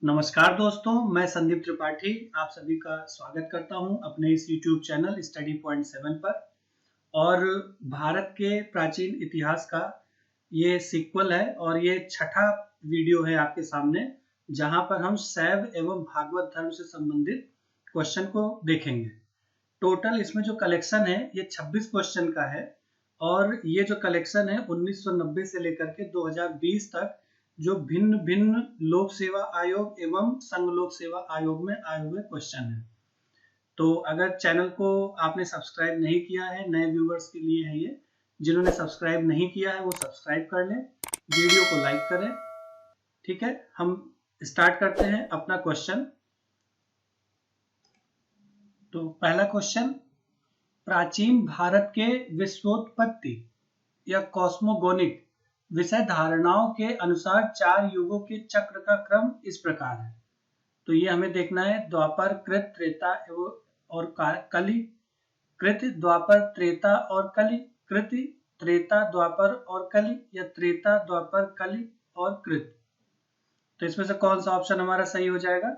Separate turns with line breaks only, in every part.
नमस्कार दोस्तों, मैं संदीप त्रिपाठी आप सभी का स्वागत करता हूं अपने इस YouTube चैनल स्टडी पॉइंट 7 पर। और भारत के प्राचीन इतिहास का ये सीक्वल है और ये छठा वीडियो है आपके सामने, जहां पर हम शैव एवं भागवत धर्म से संबंधित क्वेश्चन को देखेंगे। टोटल इसमें जो कलेक्शन है ये 26 क्वेश्चन का है और ये जो कलेक्शन है 1990 से लेकर के 2020 तक जो भिन्न भिन्न लोक सेवा आयोग एवं संघ लोक सेवा आयोग में आए हुए क्वेश्चन है। तो अगर चैनल को आपने सब्सक्राइब नहीं किया है, नए व्यूवर्स के लिए है ये, जिन्होंने सब्सक्राइब नहीं किया है वो सब्सक्राइब कर लें, वीडियो को लाइक करें। ठीक है, हम स्टार्ट करते हैं अपना क्वेश्चन। तो पहला क्वेश्चन, प्राचीन भारत के विश्वोत्पत्ति या कॉस्मोगोनिक विषय धारणाओं के अनुसार 4 युगों के चक्र का क्रम इस प्रकार है। तो ये हमें देखना है, द्वापर, कृत, त्रेता और कलि, कृत, द्वापर, त्रेता और कलि, कृत, त्रेता, द्वापर और कलि, या त्रेता, द्वापर, कलि और कृत। तो इसमें से कौन सा ऑप्शन हमारा सही हो जाएगा?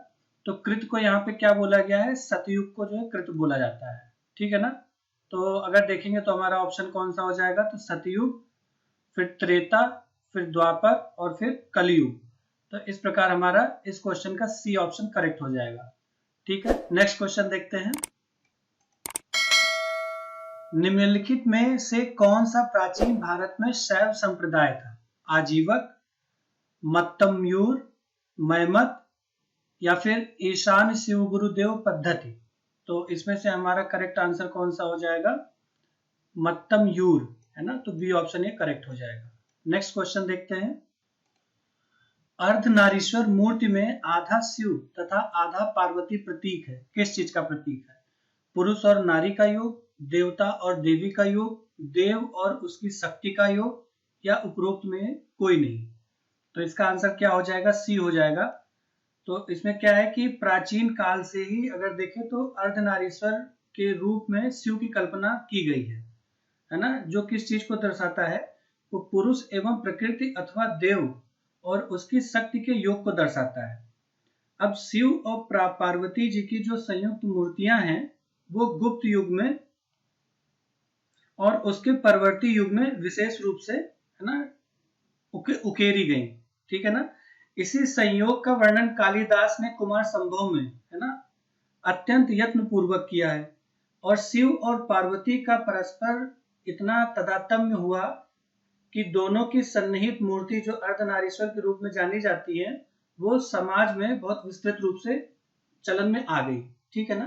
तो कृत को यहाँ पे क्या बोला गया है? सतयुग को जो है कृत बोला जाता है। ठीक है ना? तो अगर देखेंगे तो हमारा ऑप्शन कौन सा हो जाएगा? तो सतयुग, फिर त्रेता, फिर द्वापर और फिर कलयुग। तो इस प्रकार हमारा इस क्वेश्चन का सी ऑप्शन करेक्ट हो जाएगा। ठीक है, नेक्स्ट क्वेश्चन देखते हैं। निम्नलिखित में से कौन सा प्राचीन भारत में शैव संप्रदाय था? आजीवक, मत्तमयूर, मैमत, या फिर ईशान शिव गुरुदेव पद्धति। तो इसमें से हमारा करेक्ट आंसर कौन सा हो जाएगा? मत्तमयूर, है ना? तो बी ऑप्शन ये करेक्ट हो जाएगा। नेक्स्ट क्वेश्चन देखते हैं। अर्धनारीश्वर मूर्ति में आधा शिव तथा आधा पार्वती प्रतीक है, किस चीज का प्रतीक है? पुरुष और नारी का योग, देवता और देवी का योग, देव और उसकी शक्ति का योग, या उपरोक्त में कोई नहीं। तो इसका आंसर क्या हो जाएगा? सी हो जाएगा। तो इसमें क्या है कि प्राचीन काल से ही अगर देखें तो अर्धनारीश्वर के रूप में शिव की कल्पना की गई है ना? जो किस चीज को दर्शाता है? वो पुरुष एवं प्रकृति अथवा देव और उसकी शक्ति के योग को दर्शाता है। अब शिव और पार्वती जी की जो संयुक्त मूर्तियां हैं वो गुप्त युग में और उसके परवर्ती युग में विशेष रूप से, है ना, उकेरी गई। ठीक है ना? इसी संयोग का वर्णन कालिदास ने कुमार संभव में, है ना, अत्यंत यत्न पूर्वक किया है। और शिव और पार्वती का परस्पर इतना तदात्म्य हुआ कि दोनों की सन्निहित मूर्ति जो अर्धनारीश्वर के रूप में जानी जाती है वो समाज में बहुत विस्तृत रूप से चलन में आ गई। ठीक है ना?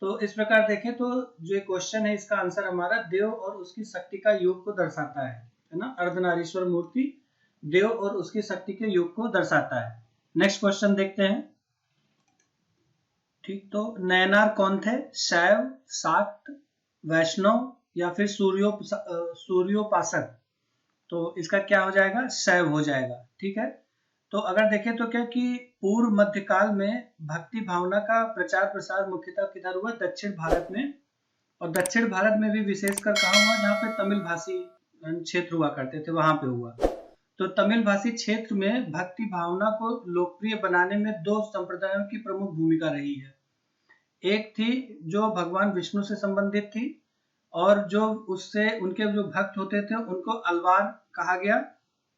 तो इस प्रकार देखें तो जो क्वेश्चन है इसका आंसर हमारा देव और उसकी शक्ति का योग को दर्शाता है ना? अर्धनारीश्वर मूर्ति देव और उसकी शक्ति के योग को दर्शाता है। नेक्स्ट क्वेश्चन देखते हैं। ठीक, तो नयनार कौन थे? शैव, शाक्त, वैष्णव, या फिर सूर्योपासक। तो इसका क्या हो जाएगा? शैव हो जाएगा। ठीक है, तो अगर देखें तो क्या कि पूर्व मध्यकाल में भक्ति भावना का प्रचार प्रसार मुख्यतः किधर हुआ? दक्षिण भारत में। और दक्षिण भारत में भी विशेषकर कहाँ हुआ? जहाँ पे तमिल भाषी क्षेत्र हुआ करते थे वहां पे हुआ। तो तमिल भाषी क्षेत्र में भक्ति भावना को लोकप्रिय बनाने में 2 संप्रदायों की प्रमुख भूमिका रही है। एक थी जो भगवान विष्णु से संबंधित थी और जो उससे उनके जो भक्त होते थे उनको अलवार कहा गया,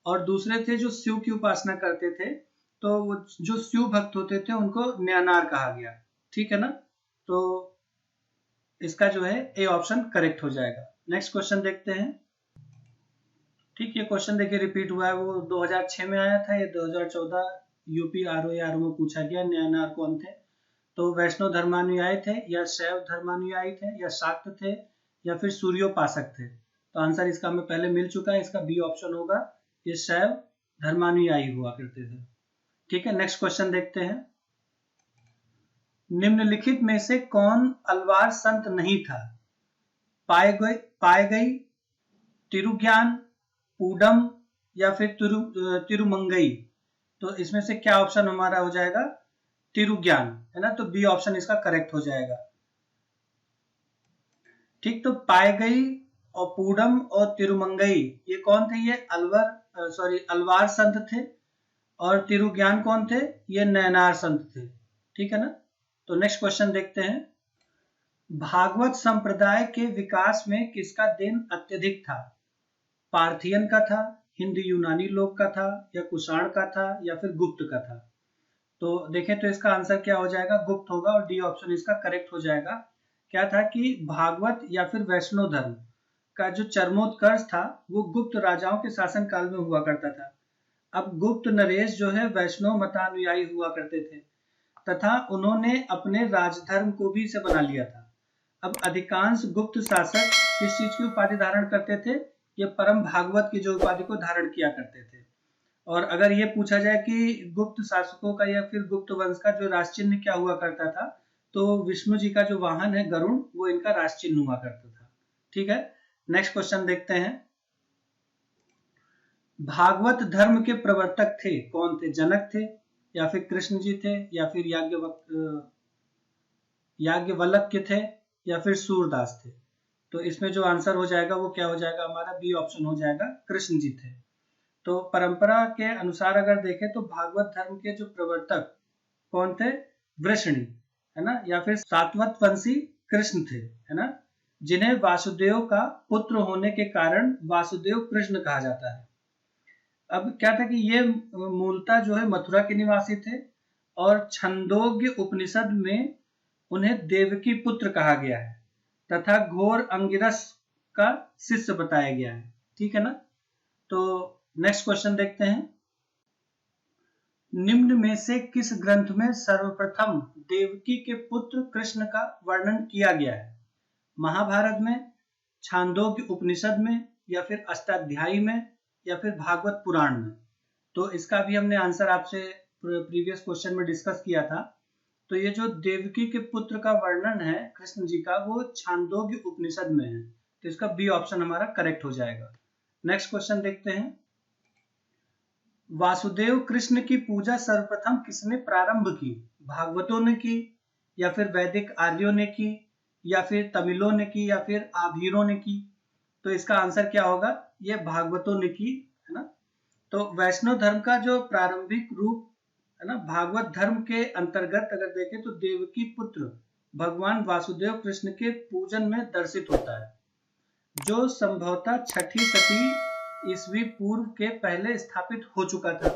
और दूसरे थे जो शिव की उपासना करते थे, तो जो शिव भक्त होते थे उनको न्यानार कहा गया। ठीक है ना? तो इसका जो है ए ऑप्शन करेक्ट हो जाएगा। नेक्स्ट क्वेश्चन देखते हैं। ठीक, ये क्वेश्चन देखिए रिपीट हुआ है, वो 2006 में आया था, ये 2014 यूपी आरओ में पूछा गया। न्यानार कौन थे? तो वैष्णव धर्मानुयायी थे, या शैव धर्मानुयायी थे, या शाक्त थे, या फिर सूर्योपासक थे। तो आंसर इसका हमें पहले मिल चुका है, इसका बी ऑप्शन होगा, ये शैव धर्मानुयायी हुआ करते थे। ठीक है, नेक्स्ट क्वेश्चन देखते हैं। निम्नलिखित में से कौन अलवार संत नहीं था? पाए गई, तिरुज्ञान, पूडम, या फिर तिरुमंगई। तो इसमें से क्या ऑप्शन हमारा हो जाएगा? तिरुज्ञान, है ना? तो बी ऑप्शन इसका करेक्ट हो जाएगा। ठीक, तो पाए गई और पूडम और तिरुमंगई ये कौन थे? ये अलवार संत थे। और तिरुज्ञान कौन थे? ये नयनार संत थे। ठीक है ना। तो नेक्स्ट क्वेश्चन देखते हैं, भागवत संप्रदाय के विकास में किसका देन अत्यधिक था? पार्थियन का था, हिंद यूनानी लोग का था, या कुषाण का था, या फिर गुप्त का था? तो देखें तो इसका आंसर क्या हो जाएगा? गुप्त होगा, और डी ऑप्शन इसका करेक्ट हो जाएगा। क्या था कि भागवत या फिर वैष्णव धर्म का जो चरमोत्कर्ष था वो गुप्त राजाओं के शासन काल में हुआ करता था। अब गुप्त नरेश जो है वैष्णव मतानुयायी हुआ करते थे तथा उन्होंने अपने राजधर्म को भी इसे बना लिया था। अब अधिकांश गुप्त शासक किस चीज की उपाधि धारण करते थे? ये परम भागवत की जो उपाधि को धारण किया करते थे। और अगर ये पूछा जाए कि गुप्त शासकों का या फिर गुप्त वंश का जो राष्ट्र चिन्ह क्या हुआ करता था, तो विष्णु जी का जो वाहन है गरुण, वो इनका राष्ट्र चिन्ह हुआ करता था। ठीक है। नेक्स्ट क्वेश्चन देखते हैं, भागवत धर्म के प्रवर्तक थे कौन थे? जनक थे, या फिर कृष्ण जी थे, या फिर याज्ञवल्क्य थे, या फिर सूरदास थे? तो इसमें जो आंसर हो जाएगा वो क्या हो जाएगा? हमारा बी ऑप्शन हो जाएगा, कृष्ण जी थे। तो परंपरा के अनुसार अगर देखें तो भागवत धर्म के जो प्रवर्तक कौन थे? वृषणी, है ना, या फिर सातवत वंशी कृष्ण थे, है ना, जिन्हें वासुदेव का पुत्र होने के कारण वासुदेव कृष्ण कहा जाता है। अब क्या था कि ये मूलतः जो है मथुरा के निवासी थे और छंदोग्य उपनिषद में उन्हें देवकी पुत्र कहा गया है तथा घोर अंगिरस का शिष्य बताया गया है। ठीक है ना। तो नेक्स्ट क्वेश्चन देखते हैं, निम्न में से किस ग्रंथ में सर्वप्रथम देवकी के पुत्र कृष्ण का वर्णन किया गया है? महाभारत में, छांदोग्य उपनिषद में, या फिर अष्टाध्यायी में, या फिर भागवत पुराण में? तो इसका भी हमने आंसर आपसे प्रीवियस क्वेश्चन में डिस्कस किया था। तो ये जो देवकी के पुत्र का वर्णन है कृष्ण जी का, वो छांदोग्य उपनिषद में है। तो इसका बी ऑप्शन हमारा करेक्ट हो जाएगा। नेक्स्ट क्वेश्चन देखते हैं, वासुदेव कृष्ण की पूजा सर्वप्रथम किसने प्रारंभ की? भागवतों ने की, या फिर वैदिक आर्यों ने की, या फिर तमिलों ने की, या फिर आभीरों ने की? तो इसका आंसर क्या होगा? ये भागवतों ने की, है ना। तो वैष्णव धर्म का जो प्रारंभिक रूप है ना, भागवत धर्म के अंतर्गत अगर देखें तो देवकी पुत्र भगवान वासुदेव कृष्ण के पूजन में दर्शित होता है, जो संभवतः छठी सदी ईस्वी पूर्व के पहले स्थापित हो चुका था।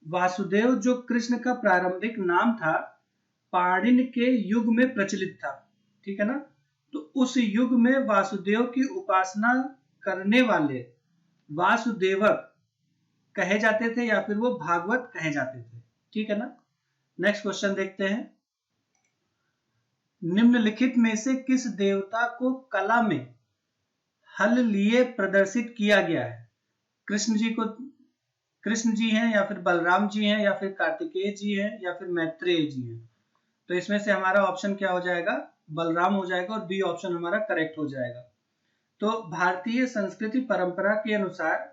वासुदेव जो कृष्ण का प्रारंभिक नाम था, पाणिनि के युग में प्रचलित था। ठीक है ना। तो उस युग में वासुदेव की उपासना करने वाले वासुदेवक कहे जाते थे, या फिर वो भागवत कहे जाते थे। ठीक है ना। नेक्स्ट क्वेश्चन देखते हैं, निम्नलिखित में से किस देवता को कला में हल लिए प्रदर्शित किया गया है? कृष्ण जी हैं, या फिर बलराम जी हैं, या फिर कार्तिकेय जी हैं, या फिर मैत्रेय जी हैं? तो इसमें से हमारा ऑप्शन क्या हो जाएगा? बलराम हो जाएगा, और बी ऑप्शन हमारा करेक्ट हो जाएगा। तो भारतीय संस्कृति परंपरा के अनुसार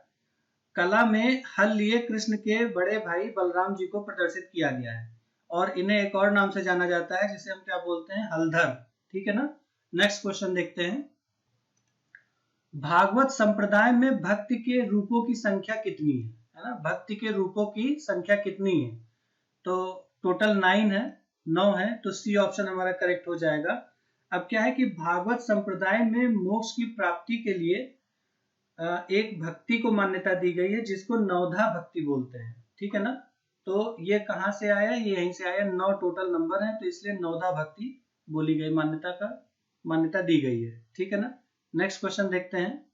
कला में हल लिए कृष्ण के बड़े भाई बलराम जी को प्रदर्शित किया गया है, और इन्हें एक और नाम से जाना जाता है जिसे हम क्या बोलते हैं? हलधर। ठीक है ना। नेक्स्ट क्वेश्चन देखते हैं, भागवत संप्रदाय में भक्ति के रूपों की संख्या कितनी है ना? भक्ति के रूपों की संख्या कितनी है? तो टोटल 9 है, तो सी ऑप्शन हमारा करेक्ट हो जाएगा। अब क्या है कि भागवत संप्रदाय में मोक्ष की प्राप्ति के लिए एक भक्ति को मान्यता दी गई है जिसको नवधा भक्ति बोलते हैं। ठीक है ना। तो ये कहां से आया? ये यहीं से आया। 9 टोटल नंबर है, तो इसलिए नवधा भक्ति बोली गई, मान्यता दी गई है। ठीक है ना। नेक्स्ट क्वेश्चन देखते हैं,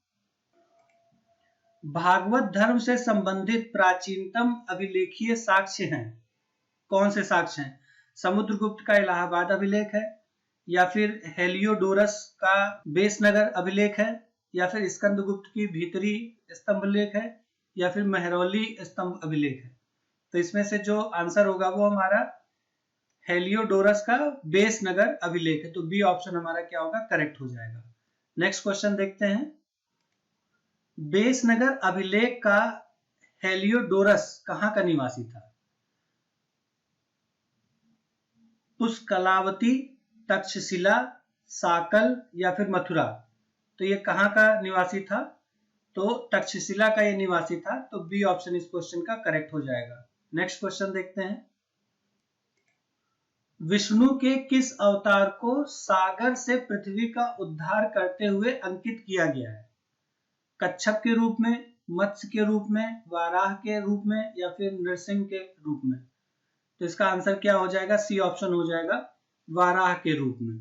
भागवत धर्म से संबंधित प्राचीनतम अभिलेखीय साक्ष्य हैं। कौन से साक्ष्य हैं? समुद्रगुप्त का इलाहाबाद अभिलेख है, या फिर हेलियोडोरस का बेसनगर अभिलेख है, या फिर स्कंदगुप्त की भीतरी स्तंभ लेख है, या फिर मेहरौली स्तंभ अभिलेख है? तो इसमें से जो आंसर होगा वो हमारा हेलियोडोरस का बेसनगर अभिलेख है। तो बी ऑप्शन हमारा क्या होगा? करेक्ट हो जाएगा। नेक्स्ट क्वेश्चन देखते हैं, बेसनगर अभिलेख का हेलियोडोरस कहां का निवासी था? पुष्कलावती, तक्षशिला, साकल, या फिर मथुरा? तो ये कहां का निवासी था? तो तक्षशिला का ये निवासी था। तो बी ऑप्शन इस क्वेश्चन का करेक्ट हो जाएगा। नेक्स्ट क्वेश्चन देखते हैं। विष्णु के किस अवतार को सागर से पृथ्वी का उद्धार करते हुए अंकित किया गया है? कच्छप के रूप में, मत्स्य के रूप में, वाराह के रूप में, या फिर नृसिंह के रूप में? तो इसका आंसर क्या हो जाएगा? सी ऑप्शन हो जाएगा, वाराह के रूप में।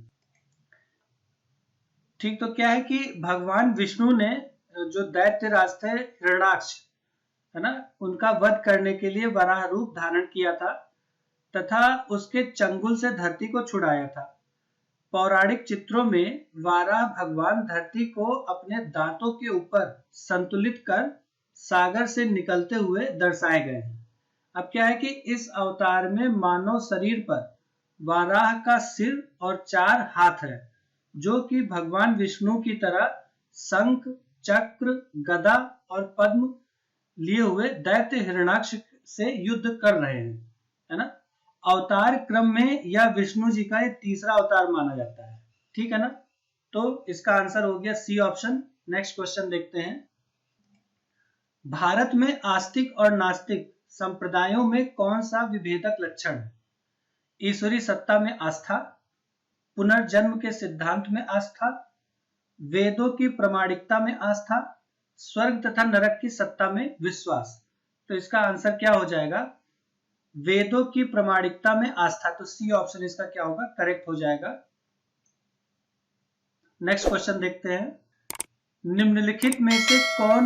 ठीक, तो क्या है कि भगवान विष्णु ने जो दैत्य राज थे हिरण्याक्ष, है ना, उनका वध करने के लिए वराह रूप धारण किया था तथा उसके चंगुल से धरती को छुड़ाया था। पौराणिक चित्रों में वाराह भगवान धरती को अपने दांतों के ऊपर संतुलित कर सागर से निकलते हुए दर्शाए गए हैं। अब क्या है कि इस अवतार में मानव शरीर पर वाराह का सिर और 4 हाथ है, जो कि भगवान विष्णु की तरह शंख, चक्र, गदा और पद्म लिए हुए दैत्य हिरण्याक्ष से युद्ध कर रहे हैं, है ना। अवतार क्रम में यह विष्णु जी का एक तीसरा अवतार माना जाता है, ठीक है ना। तो इसका आंसर हो गया सी ऑप्शन। नेक्स्ट क्वेश्चन देखते हैं। भारत में आस्तिक और नास्तिक संप्रदायों में कौन सा विभेदक लक्षण है? ईश्वरी सत्ता में आस्था, पुनर्जन्म के सिद्धांत में आस्था, वेदों की प्रामाणिकता में आस्था, स्वर्ग तथा नरक की सत्ता में विश्वास। तो इसका आंसर क्या हो जाएगा? वेदों की प्रामाणिकता में आस्था। तो सी ऑप्शन इसका क्या होगा? करेक्ट हो जाएगा। नेक्स्ट क्वेश्चन देखते हैं। निम्नलिखित में से कौन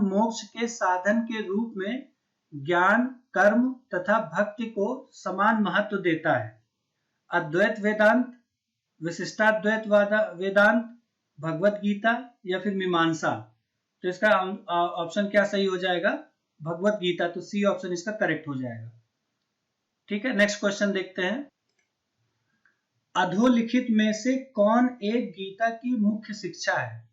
मोक्ष के साधन के रूप में ज्ञान, कर्म तथा भक्ति को समान महत्व देता है? अद्वैत वेदांत, विशिष्टाद्वैत वेदांत, भगवत गीता या फिर मीमांसा? तो इसका ऑप्शन क्या सही हो जाएगा? भगवत गीता। तो सी ऑप्शन इसका करेक्ट हो जाएगा, ठीक है। नेक्स्ट क्वेश्चन देखते हैं। अधोलिखित में से कौन एक गीता की मुख्य शिक्षा है?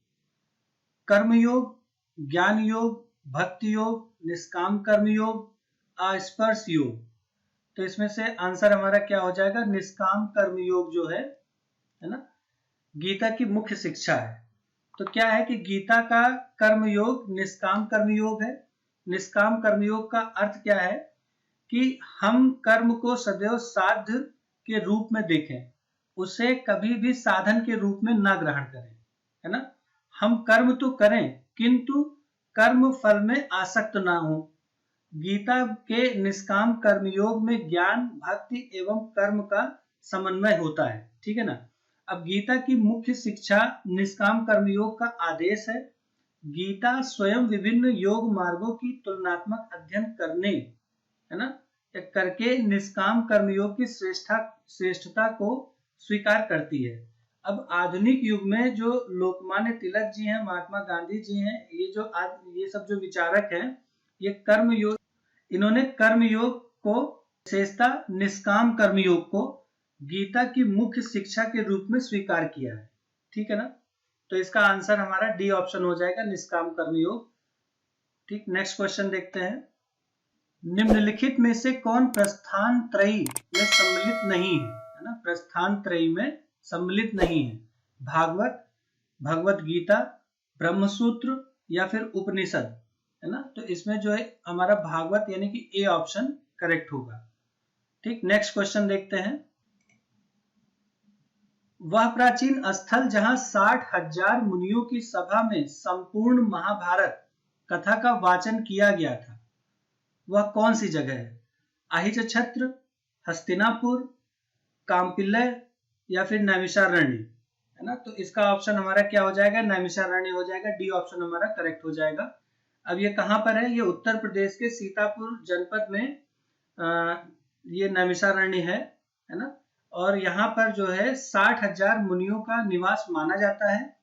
कर्मयोग, ज्ञान योग, भक्ति योग, निष्काम कर्म योग, अस्पर्श योग? तो इसमें से आंसर हमारा क्या हो जाएगा? निष्काम कर्म योग जो है ना, गीता की मुख्य शिक्षा है। तो क्या है कि गीता का कर्मयोग निष्काम कर्मयोग है। निष्काम कर्मयोग का अर्थ क्या है कि हम कर्म को सदैव साध्य के रूप में देखें, उसे कभी भी साधन के रूप में न ग्रहण करें, है ना। हम कर्म तो करें किंतु कर्म फल में आसक्त ना हो। गीता के निष्काम कर्मयोग में ज्ञान, भक्ति एवं कर्म का समन्वय होता है, ठीक है ना। अब गीता की मुख्य शिक्षा निष्काम कर्मयोग का आदेश है। गीता स्वयं विभिन्न योग मार्गों की तुलनात्मक अध्ययन करने, है ना, करके निष्काम कर्मयोग की श्रेष्ठता को स्वीकार करती है। अब आधुनिक युग में जो लोकमान्य तिलक जी हैं, महात्मा गांधी जी हैं, ये सब जो विचारक हैं, ये कर्मयोग, इन्होंने कर्मयोग को विशेषता निष्काम कर्मयोग को गीता की मुख्य शिक्षा के रूप में स्वीकार किया है, ठीक है ना। तो इसका आंसर हमारा डी ऑप्शन हो जाएगा, निष्काम कर्मयोग, ठीक। नेक्स्ट क्वेश्चन देखते हैं। निम्नलिखित में से कौन प्रस्थान त्रयी में सम्मिलित नहीं है ना? प्रस्थान त्रयी में सम्मिलित नहीं है। भागवत, भगवत गीता, ब्रह्मसूत्र या फिर उपनिषद, है ना। तो इसमें जो है हमारा भागवत यानी कि ए ऑप्शन करेक्ट होगा, ठीक। नेक्स्ट क्वेश्चन देखते हैं। वह प्राचीन स्थल जहां 60,000 मुनियों की सभा में संपूर्ण महाभारत कथा का वाचन किया गया था, वह कौन सी जगह है? अहिचछत्र, हस्तिनापुर, काम्पिल्लय या फिर नैमिषारण्य, है ना। तो इसका ऑप्शन हमारा क्या हो जाएगा? नैमिषारण्य हो जाएगा। डी ऑप्शन हमारा करेक्ट हो जाएगा। अब ये कहां पर है? ये उत्तर प्रदेश के सीतापुर जनपद में ये नैमिषारण्य है ना। और यहाँ पर जो है 60,000 मुनियों का निवास माना जाता है।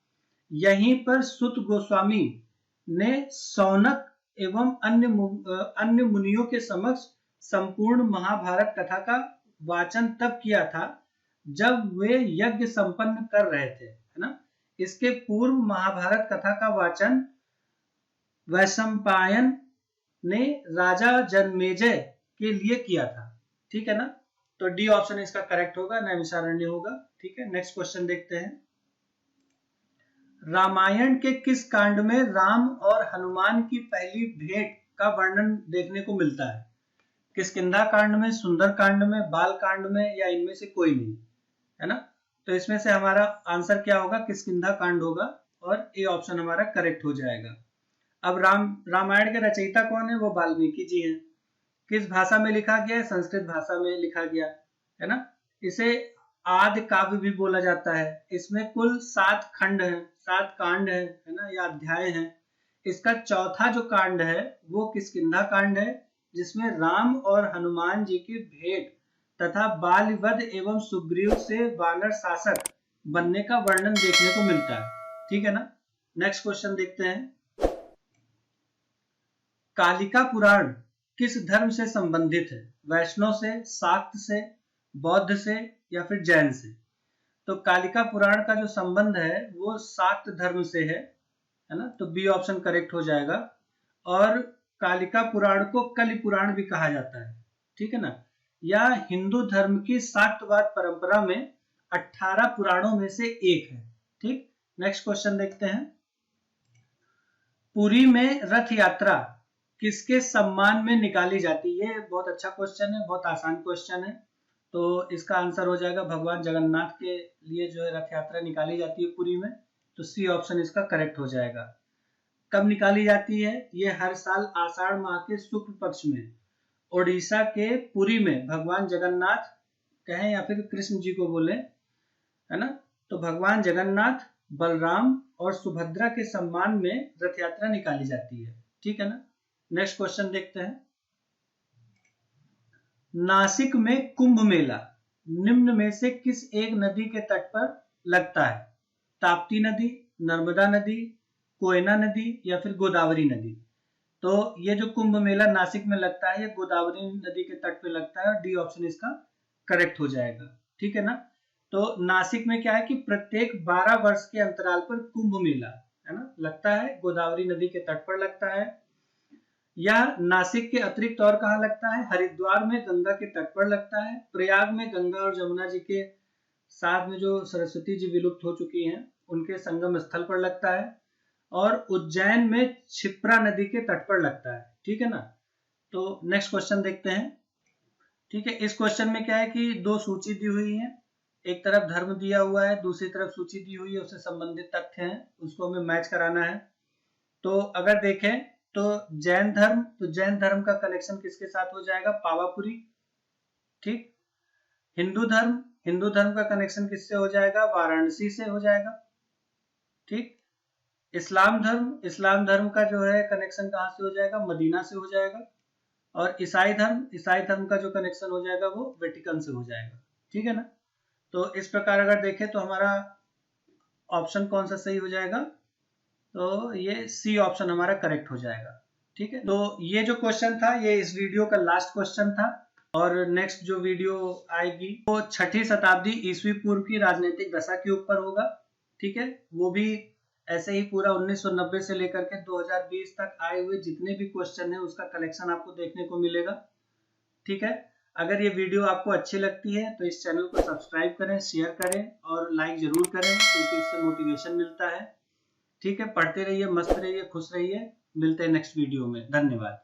यहीं पर सुत गोस्वामी ने शौनक एवं अन्य मुनियों के समक्ष संपूर्ण महाभारत कथा का वाचन तब किया था जब वे यज्ञ संपन्न कर रहे थे, है ना। इसके पूर्व महाभारत कथा का वाचन वैशंपायन ने राजा जनमेजय के लिए किया था, ठीक है ना। तो डी ऑप्शन इसका करेक्ट होगा, नैमिषारण्य होगा, ठीक है। नेक्स्ट क्वेश्चन देखते हैं। रामायण के किस कांड में राम और हनुमान की पहली भेंट का वर्णन देखने को मिलता है? किष्किंधा कांड में, सुंदर कांड में, बाल कांड में, या इनमें से कोई नहीं, है ना? तो इसमें से हमारा आंसर क्या होगा? किष्किंधा कांड होगा और ये ऑप्शन हमारा करेक्ट हो जाएगा। अब रामायण के रचयिता कौन है? वो वाल्मीकि जी हैं। किस भाषा में लिखा गया है? संस्कृत भाषा में लिखा गया है ना। इसे आदि काव्य भी बोला जाता है। इसमें कुल 7 खंड हैं, 7 कांड है ना, या अध्याय हैं। इसका चौथा जो कांड है वो किष्किंधा कांड है, जिसमें राम और हनुमान जी की भेंट तथा बाल वध एवं सुग्रीव से वानर शासक बनने का वर्णन देखने को मिलता है। ठीक है ना। नेक्स्ट क्वेश्चन देखते हैं। कालिका पुराण किस धर्म से संबंधित है? वैष्णव से, शाक्त से, बौद्ध से, या फिर जैन से? तो कालिका पुराण का जो संबंध है वो शाक्त धर्म से है ना। तो बी ऑप्शन करेक्ट हो जाएगा। और कालिका पुराण को कलि पुराण भी कहा जाता है। ठीक है ना। यह हिंदू धर्म की शाक्तवाद परंपरा में 18 पुराणों में से एक है। ठीक। नेक्स्ट क्वेश्चन देखते हैं। पुरी में रथ यात्रा किसके सम्मान में निकाली जाती है? बहुत अच्छा क्वेश्चन है, बहुत आसान क्वेश्चन है। तो इसका आंसर हो जाएगा भगवान जगन्नाथ के लिए जो है रथ यात्रा निकाली जाती है पुरी में। तो सी ऑप्शन इसका करेक्ट हो जाएगा। कब निकाली जाती है? ये हर साल आषाढ़ माह के शुक्ल पक्ष में ओडिशा के पुरी में भगवान जगन्नाथ कहें या फिर कृष्ण जी को बोले, है ना। तो भगवान जगन्नाथ, बलराम और सुभद्रा के सम्मान में रथ यात्रा निकाली जाती है। ठीक है ना। नेक्स्ट क्वेश्चन देखते हैं। नासिक में कुंभ मेला निम्न में से किस एक नदी के तट पर लगता है? ताप्ती नदी, नर्मदा नदी, कोयना नदी, या फिर गोदावरी नदी? तो ये जो कुंभ मेला नासिक में लगता है ये गोदावरी नदी के तट पे लगता है। डी ऑप्शन इसका करेक्ट हो जाएगा। ठीक है ना। तो नासिक में क्या है कि प्रत्येक 12 वर्ष के अंतराल पर कुंभ मेला, है ना, लगता है। गोदावरी नदी के तट पर लगता है। यह नासिक के अतिरिक्त और कहाँ लगता है? हरिद्वार में गंगा के तट पर लगता है। प्रयाग में गंगा और जमुना जी के साथ में जो सरस्वती जी विलुप्त हो चुकी हैं उनके संगम स्थल पर लगता है। और उज्जैन में क्षिप्रा नदी के तट पर लगता है। ठीक है ना। तो नेक्स्ट क्वेश्चन देखते हैं। ठीक है। इस क्वेश्चन में क्या है कि 2 सूची दी हुई है। एक तरफ धर्म दिया हुआ है, दूसरी तरफ सूची दी हुई है, उससे संबंधित तथ्य हैं, उसको हमें मैच कराना है। तो अगर देखें तो जैन धर्म, तो जैन धर्म का कनेक्शन किसके साथ हो जाएगा? पावापुरी। ठीक। हिंदू धर्म का कनेक्शन किससे हो जाएगा? वाराणसी से हो जाएगा। ठीक। इस्लाम धर्म का जो है कनेक्शन कहां से हो जाएगा? मदीना से हो जाएगा। और ईसाई धर्म का जो कनेक्शन हो जाएगा वो वेटिकन से हो जाएगा। ठीक है ना। तो इस प्रकार अगर देखें तो हमारा ऑप्शन कौन सा सही हो जाएगा? तो ये सी ऑप्शन हमारा करेक्ट हो जाएगा। ठीक है। तो ये जो क्वेश्चन था ये इस वीडियो का लास्ट क्वेश्चन था। और नेक्स्ट जो वीडियो आएगी वो 6ठी शताब्दी ईस्वी पूर्व की राजनीतिक दशा के ऊपर होगा। ठीक है। वो भी ऐसे ही पूरा 1990 से लेकर के 2020 तक आए हुए जितने भी क्वेश्चन है उसका कलेक्शन आपको देखने को मिलेगा। ठीक है। अगर ये वीडियो आपको अच्छी लगती है तो इस चैनल को सब्सक्राइब करें, शेयर करें और लाइक जरूर करें, क्योंकि इससे मोटिवेशन मिलता है। ठीक है। पढ़ते रहिए, मस्त रहिए, खुश रहिए। मिलते हैं नेक्स्ट वीडियो में। धन्यवाद।